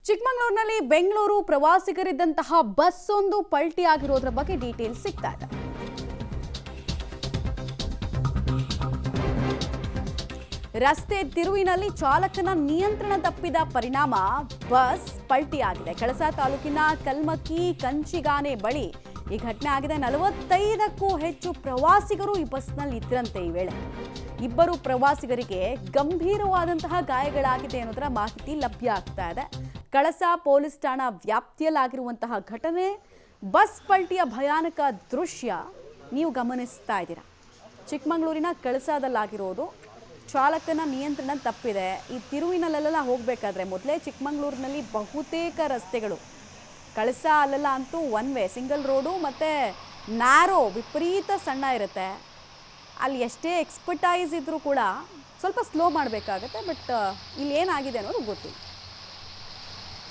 ಚಿಕ್ಕಮಗಳೂರಿನಲ್ಲಿ ಬೆಂಗಳೂರು ಪ್ರವಾಸಿಗರಿದ್ದಂತಹ ಬಸ್ ಒಂದು ಪಲ್ಟಿ ಆಗಿರೋದ್ರ ಬಗ್ಗೆ ಡೀಟೇಲ್ಸ್ ಸಿಗ್ತಾ ಇದೆ. ರಸ್ತೆ ತಿರುವಿನಲ್ಲಿ ಚಾಲಕನ ನಿಯಂತ್ರಣ ತಪ್ಪಿದ ಪರಿಣಾಮ ಬಸ್ ಪಲ್ಟಿ ಆಗಿದೆ. ಕಳಸಾ ತಾಲೂಕಿನ ಕಲ್ಮಕ್ಕಿ ಕಂಚಿಗಾನೆ ಬಳಿ ಈ ಘಟನೆ ಆಗಿದೆ. 45ಕ್ಕೂ ಹೆಚ್ಚು ಪ್ರವಾಸಿಗರು ಈ ಬಸ್ನಲ್ಲಿ ಇದ್ರಂತೆ. ಈ ವೇಳೆ ಇಬ್ಬರು ಪ್ರವಾಸಿಗರಿಗೆ ಗಂಭೀರವಾದಂತಹ ಗಾಯಗಳಾಗಿದೆ ಅನ್ನೋದರ ಮಾಹಿತಿ ಲಭ್ಯ ಆಗ್ತಾ ಇದೆ. ಕಳಸಾ ಪೊಲೀಸ್ ಠಾಣಾ ವ್ಯಾಪ್ತಿಯಲ್ಲಾಗಿರುವಂತಹ ಘಟನೆ, ಬಸ್ ಪಲ್ಟಿಯ ಭಯಾನಕ ದೃಶ್ಯ ನೀವು ಗಮನಿಸ್ತಾ ಇದ್ದೀರಾ. ಚಿಕ್ಕಮಗಳೂರಿನ ಕಳಸಾದಲ್ಲಾಗಿರೋದು. ಚಾಲಕನ ನಿಯಂತ್ರಣ ತಪ್ಪಿದೆ. ಈ ತಿರುವಿನಲ್ಲೆಲ್ಲ ಹೋಗಬೇಕಾದ್ರೆ ಮೊದಲೇ ಚಿಕ್ಕಮಗಳೂರಿನಲ್ಲಿ ಬಹುತೇಕ ರಸ್ತೆಗಳು ಕಳಸಾ ಅಲ್ಲೆಲ್ಲ ಅಂತೂ ಒನ್ ವೇ ಸಿಂಗಲ್ ರೋಡು ಮತ್ತು ನ್ಯಾರೋ ವಿಪರೀತ ಸಣ್ಣ ಇರುತ್ತೆ. ಅಲ್ಲಿ ಎಷ್ಟೇ ಎಕ್ಸ್ಪರ್ಟೈಸ್ ಇದ್ದರೂ ಕೂಡ ಸ್ವಲ್ಪ ಸ್ಲೋ ಮಾಡಬೇಕಾಗತ್ತೆ. ಬಟ್ ಇಲ್ಲಿ ಏನಾಗಿದೆ ಅನ್ನೋದು ಗೊತ್ತಿಲ್ಲ.